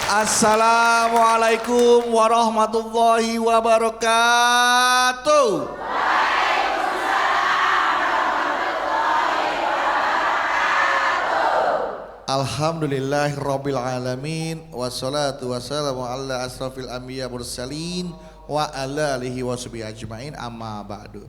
Assalamualaikum warahmatullahi wabarakatuh. Alhamdulillahirabbil alamin wassalatu wassalamu ala asrafil anbiya mursalin wa ala alihi washabihi ajmain amma ba'du.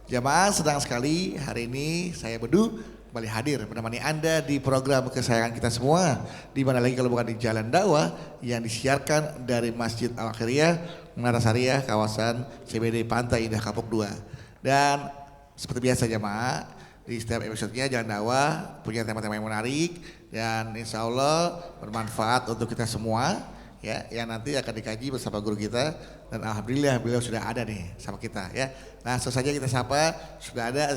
Jamaah sedang sekali hari ini saya Bedu kembali hadir menemani Anda di program kesayangan kita semua. Di mana lagi kalau bukan di Jalan Dakwah yang disiarkan dari Masjid Al-Khairiyah Menara Syariah kawasan CBD Pantai Indah Kapuk 2. Dan seperti biasa jamaah, di setiap episodenya Jalan Dakwah punya tema-tema yang menarik dan insya Allah bermanfaat untuk kita semua ya, yang nanti akan dikaji bersama guru kita, dan alhamdulillah beliau sudah ada nih sama kita ya. Nah, langsung saja kita sapa, sudah ada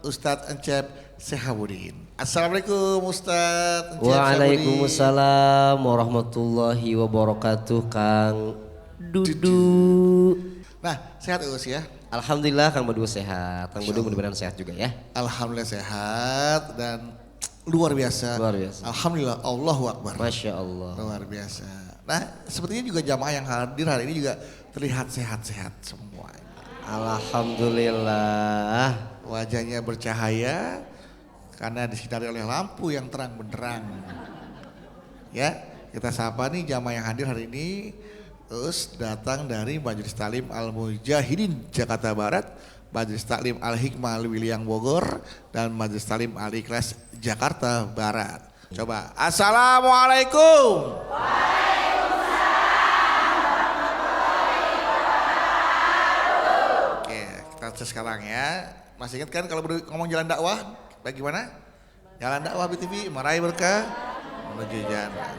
Ustadz Encep Sehabudin. Assalamualaikum Ustadz Encep. Waalaikumsalam warahmatullahi wabarakatuh Kang Dudu. Nah, sehat Us ya? Alhamdulillah Kang Bedu sehat. Kang Bedu mudah-mudahan sehat juga ya. Alhamdulillah sehat dan luar biasa. Luar biasa. Alhamdulillah, Allahu Akbar. Masya Allah. Luar biasa. Nah, sepertinya juga jamaah yang hadir hari ini juga terlihat sehat-sehat semua. Alhamdulillah. Wajahnya bercahaya karena disinari oleh lampu yang terang benderang. Ya, kita sapa nih jamaah yang hadir hari ini. Terus datang dari Majelis Taklim Al-Mujahidin Jakarta Barat, Majelis Taklim Al-Hikmah Al-Wiliang Bogor, dan Majelis Taklim Al-Ikhlas Jakarta Barat. Coba, Assalamualaikum. Waalaikumsalam. Oke, kita tes sekarang ya. Masih ingat kan kalau ngomong jalan dakwah, bagaimana? Jalan dakwah BTV, meraih berkah, menuju jannah.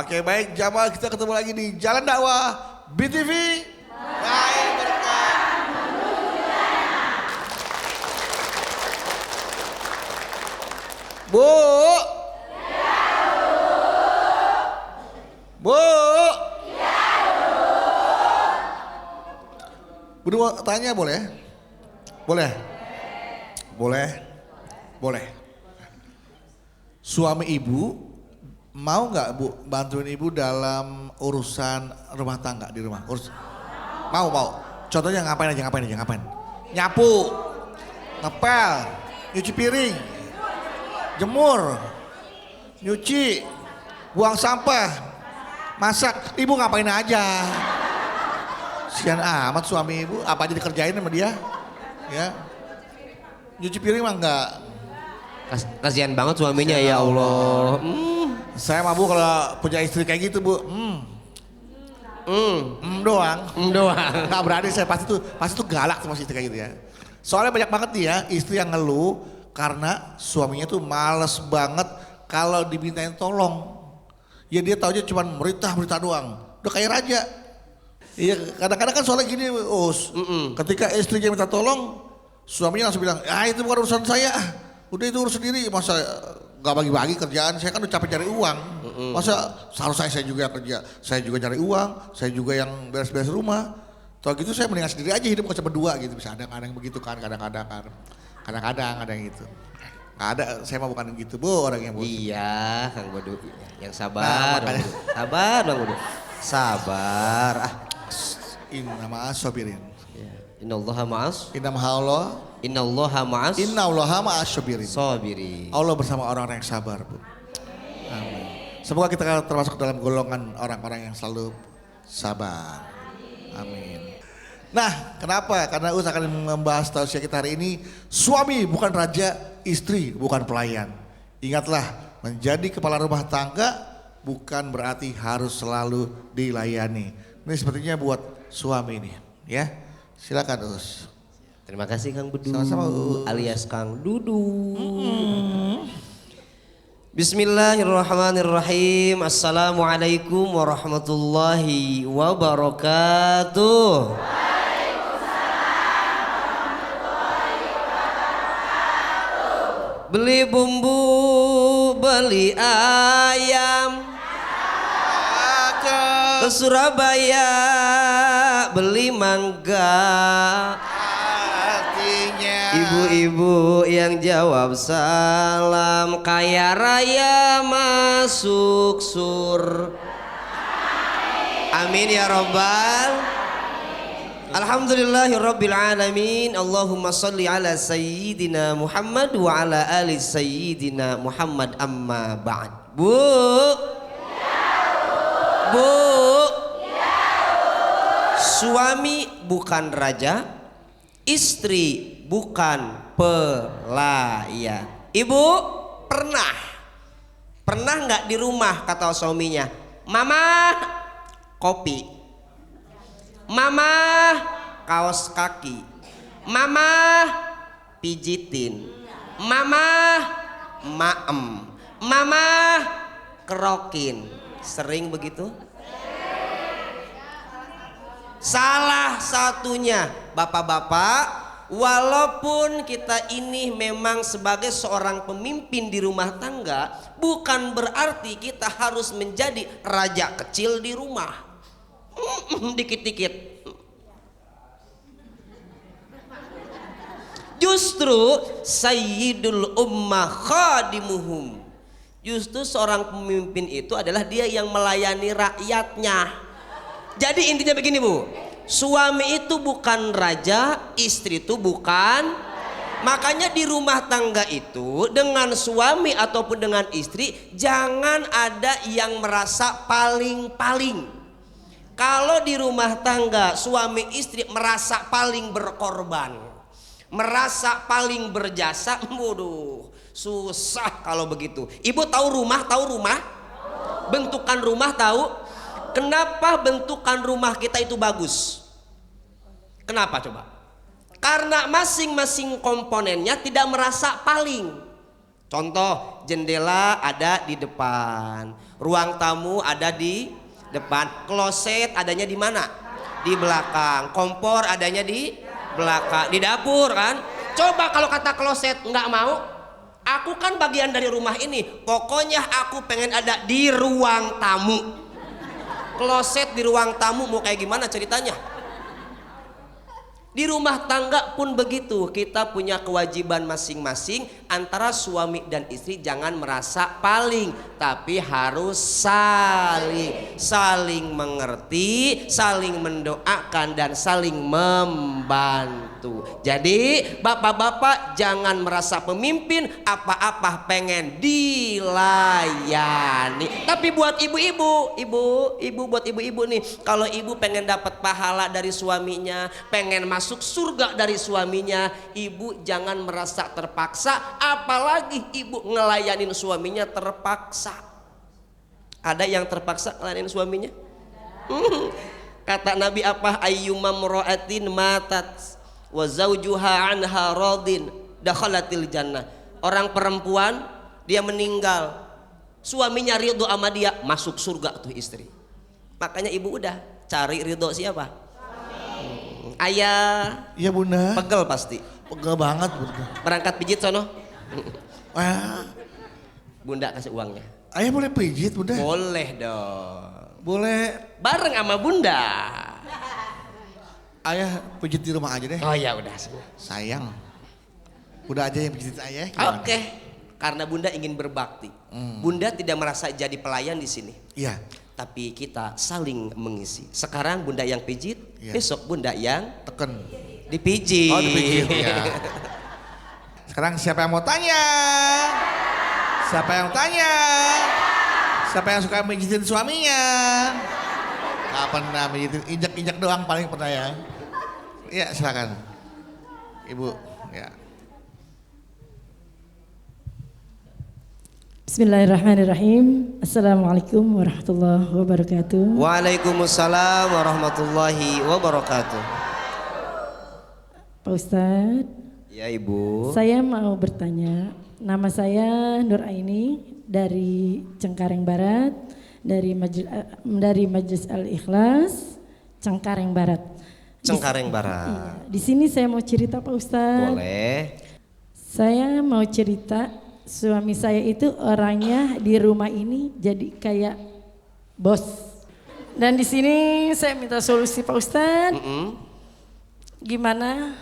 Oke baik, jamaah kita ketemu lagi di Jalan Dakwah BTV, meraih berkah, menuju jannah. Bu. Bu. Bu tanya boleh? Boleh? Boleh? Boleh. Suami ibu mau nggak Bu bantuin ibu dalam urusan rumah tangga di rumah? Mau. Contohnya ngapain aja? Nyapu, ngepel, nyuci piring, jemur, nyuci, buang sampah, masak. Ibu ngapain aja? Sian amat suami ibu, apa aja dikerjain sama dia? Ya, nyuci piring mah enggak. Kasihan banget suaminya ya Allah. Saya mah Bu kalau punya istri kayak gitu Bu, doang. Nggak berani saya pasti tuh galak sama istri kayak gitu ya. Soalnya banyak banget nih ya istri yang ngeluh karena suaminya tuh males banget kalau dimintain tolong. Ya dia taunya cuma merintah doang. Udah kayak raja. Iya kadang-kadang kan soalnya gini Us. Ketika istrinya minta tolong, suaminya langsung bilang, itu bukan urusan saya. Udah itu urus sendiri, masa gak bagi-bagi kerjaan, saya kan udah capek cari uang. Masa seharusnya saya juga yang kerja, saya juga cari uang, saya juga yang beres-beres rumah. Kalau gitu saya mendingan sendiri aja hidup, gak usah berdua gitu. Bisa ada yang begitu kan, kadang-kadang ada yang gitu. Gak ada, saya mah bukan gitu Bu orang yang Bu. Iya Kang Bedu, yang sabar. Nah, sabar Bang Bedu. Sabar. Innallaha sabirin. Innallaha ma'as. Innallaha ma'as sabirin. Allah bersama orang-orang yang sabar Bu. Amin. Semoga kita termasuk dalam golongan orang-orang yang selalu sabar. Amin. Nah, kenapa? Karena Us akan membahas tausiah kita hari ini. Suami bukan raja, istri bukan pelayan. Ingatlah, menjadi kepala rumah tangga bukan berarti harus selalu dilayani. Ini sepertinya buat suami ini, ya. Silakan Us. Terima kasih Kang Bedu. Sama-sama alias Kang Dudu. Bismillahirrahmanirrahim. Assalamualaikum warahmatullahi wabarakatuh. Beli bumbu, beli ayam ke Surabaya, beli mangga. Ibu-ibu yang jawab salam, kaya raya masuk surga. Amin ya robbal. Alhamdulillahirabbil alamin. Allahumma sholli ala sayyidina Muhammad wa ala ali sayyidina Muhammad, amma ba'd. Bu. Bu. Suami bukan raja, istri bukan pelayan. Ibu pernah nggak di rumah kata suaminya, mama kopi, mama kaos kaki, mama pijitin, mama maem, mama kerokin. Sering begitu? Salah satunya, bapak-bapak, walaupun kita ini memang sebagai seorang pemimpin di rumah tangga, bukan berarti kita harus menjadi raja kecil di rumah. Dikit-dikit. Justru sayyidul ummah khadimuhum. Justru seorang pemimpin itu adalah dia yang melayani rakyatnya. Jadi intinya begini Bu, suami itu bukan raja, istri itu bukan. Makanya di rumah tangga itu dengan suami ataupun dengan istri jangan ada yang merasa paling-paling. Kalau di rumah tangga suami istri merasa paling berkorban, merasa paling berjasa, waduh susah kalau begitu. Ibu tahu rumah? Bentukan rumah tahu? Kenapa bentukan rumah kita itu bagus? Kenapa coba? Karena masing-masing komponennya tidak merasa paling. Contoh, jendela ada di depan, ruang tamu ada di depan, kloset adanya di mana? Di belakang, kompor adanya di belakang, di dapur kan? Coba kalau kata kloset nggak mau, aku kan bagian dari rumah ini, pokoknya aku pengen ada di ruang tamu. Kloset di ruang tamu mau kayak gimana ceritanya? Di rumah tangga pun begitu, kita punya kewajiban masing-masing. Antara suami dan istri jangan merasa paling, tapi harus saling mengerti, saling mendoakan dan saling membantu. Jadi bapak-bapak jangan merasa pemimpin, apa-apa pengen dilayani. Tapi buat ibu-ibu buat ibu-ibu nih, kalau ibu pengen dapat pahala dari suaminya, pengen masuk surga dari suaminya, ibu jangan merasa terpaksa, apalagi ibu ngelayanin suaminya terpaksa. Ada yang terpaksa ngelayanin suaminya? Kata Nabi apa? Ayyuma mra'atin matat wa zawjuha anha radin dakhalatil jannah. Orang perempuan dia meninggal, suaminya ridho sama dia, masuk surga tuh istri. Makanya ibu udah cari ridho siapa? Ayah. Iya Bunda. Pegel pasti. Pegel banget Bunda. Berangkat pijit sono. Bunda kasih uangnya. Ayah boleh pijit Bunda? Boleh dong. Boleh. Bareng sama Bunda. Ayah pijit di rumah aja deh. Oh ya udah. Sayang. Bunda aja yang pijit ayah. Oke. Karena Bunda ingin berbakti. Bunda tidak merasa jadi pelayan di sini. Iya. Tapi kita saling mengisi. Sekarang Bunda yang pijit, besok Bunda yang teken. Dipijit. Oh dipijit ya. Sekarang siapa yang mau tanya? Siapa yang tanya? Siapa yang suka mijitin suaminya? Gak pernah mijitin, injak-injak doang paling pernah ya. Iya silakan. Ibu, ya. Bismillahirrahmanirrahim. Assalamualaikum warahmatullahi wabarakatuh. Waalaikumsalam warahmatullahi wabarakatuh. Pak Ustadz. Ya Ibu. Saya mau bertanya. Nama saya Nur Aini dari Cengkareng Barat, dari Majelis Al-Ikhlas Cengkareng Barat. Cengkareng Barat. Iya, di sini saya mau cerita Pak Ustadz. Boleh. Saya mau cerita. Suami saya itu orangnya di rumah ini jadi kayak bos. Dan di sini saya minta solusi Pak Ustadz. Gimana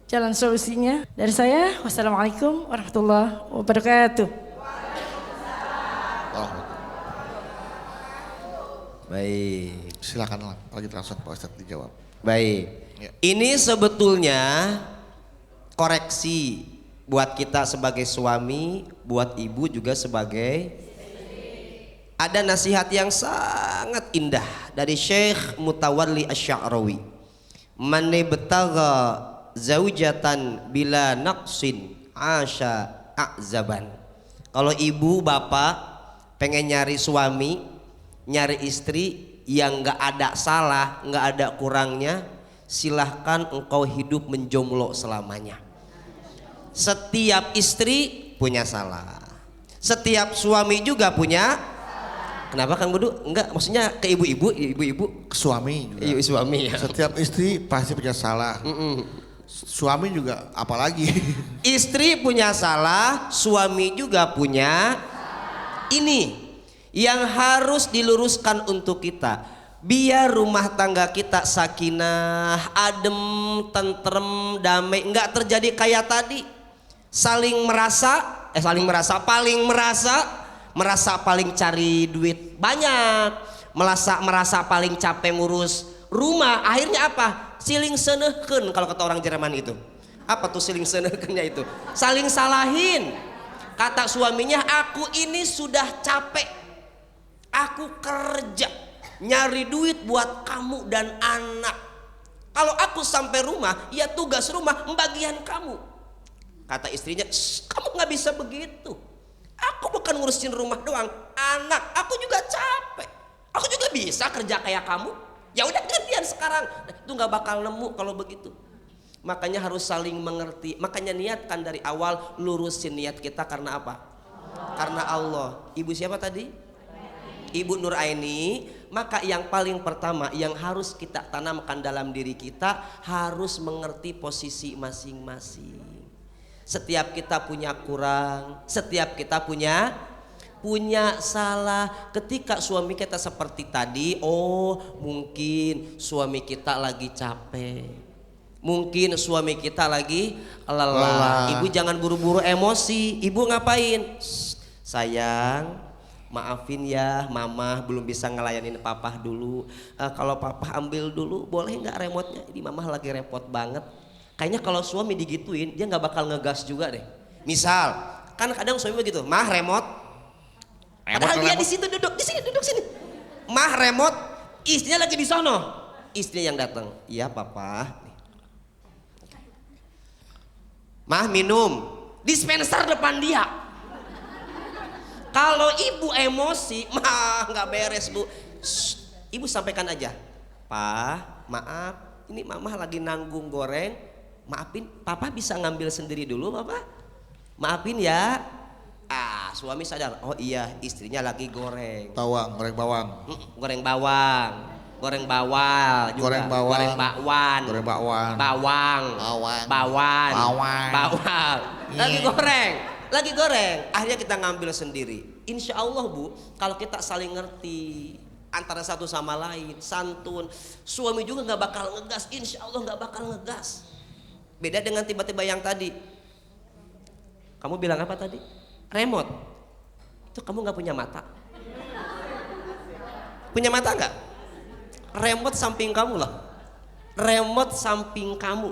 jalan solusinya? Dari saya, wassalamualaikum warahmatullahi wabarakatuh. Baik. Silakan lagi langsung Pak Ustadz dijawab. Baik. Ya. Ini sebetulnya koreksi buat kita sebagai suami, buat ibu juga sebagai. Ada nasihat yang sangat indah dari Syekh Mutawalli Asy-Sya'rawi. Man ibtagha zaujatan bila naqsin asya a'zaban. Kalau ibu bapak pengen nyari suami, nyari istri yang nggak ada salah, nggak ada kurangnya, silahkan engkau hidup menjomblo selamanya. Setiap istri punya salah, setiap suami juga punya. Kenapa Kang Budu? Enggak, maksudnya ke ibu-ibu, Suami juga. iya suami ya. Setiap istri pasti punya salah. Suami juga apalagi. Istri punya salah, suami juga punya. Ini yang harus diluruskan untuk kita, biar rumah tangga kita sakinah, adem, tentrem, damai, nggak terjadi kayak tadi paling merasa paling cari duit banyak, merasa paling capek ngurus rumah. Akhirnya apa? Siling seneukeun, kalau kata orang Jerman itu. Apa tuh siling seneukeunnya itu? Saling salahin. Kata suaminya, aku ini sudah capek, aku kerja nyari duit buat kamu dan anak. Kalau aku sampai rumah, ya tugas rumah bagian kamu. Kata istrinya, kamu nggak bisa begitu. Aku bukan ngurusin rumah doang, anak aku juga capek. Aku juga bisa kerja kayak kamu. Ya udah gantian sekarang. Itu nggak bakal nemu kalau begitu. Makanya harus saling mengerti. Makanya niatkan dari awal, lurusin niat kita karena apa? Karena Allah. Ibu siapa tadi? Ibu Nur Aini. Maka yang paling pertama yang harus kita tanamkan dalam diri kita, harus mengerti posisi masing-masing. Setiap kita punya kurang, setiap kita punya salah. Ketika suami kita seperti tadi, oh mungkin suami kita lagi capek, mungkin suami kita lagi lelah. Ibu jangan buru-buru emosi. Ibu ngapain? Sayang, maafin ya, mama belum bisa ngelayanin papa dulu. Kalau papa ambil dulu, boleh nggak remote-nya? Ini mama lagi repot banget. Kayaknya kalau suami digituin, dia nggak bakal ngegas juga deh. Misal, kan kadang suami begitu, mah remote. Padahal dia di situ duduk sini. Mah remote, istrinya lagi di sono. Istrinya yang datang, iya papa. Mah minum, dispenser depan dia. Kalau ibu emosi, mah nggak beres bu. Shh, ibu sampaikan aja, Pak, maaf, ini mama lagi nanggung goreng. Maafin, papa bisa ngambil sendiri dulu, papa. Maafin ya. Suami sadar, oh iya istrinya lagi goreng. Goreng bawang. Goreng bawang. Goreng bawal juga. Goreng bawang. Goreng bakwan. Goreng bakwan. Bawang. Bawang. Bawang. Lagi goreng. Akhirnya kita ngambil sendiri. Insya Allah bu, kalau kita saling ngerti antara satu sama lain, santun, suami juga nggak bakal ngegas. Insya Allah nggak bakal ngegas. Beda dengan tiba-tiba yang tadi. Kamu bilang apa tadi? Remote. Itu kamu nggak punya mata? Punya mata nggak? Remote samping kamu loh. Remote samping kamu.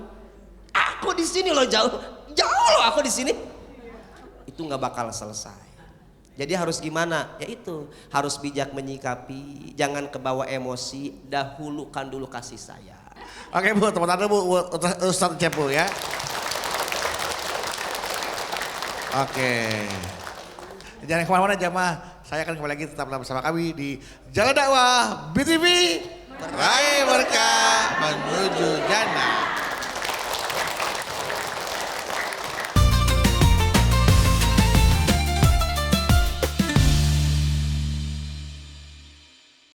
Aku di sini loh, jauh loh aku di sini. Itu nggak bakal selesai. Jadi harus gimana? Ya itu, harus bijak menyikapi, jangan kebawa emosi, dahulukan dulu kasih sayang. Oke bu, teman-teman bu, Ustadz Cepu ya. Oke. Jangan kemana-mana jamaah. Saya akan kembali lagi tetaplah bersama kami di Jalan Dakwah BTV. Meraih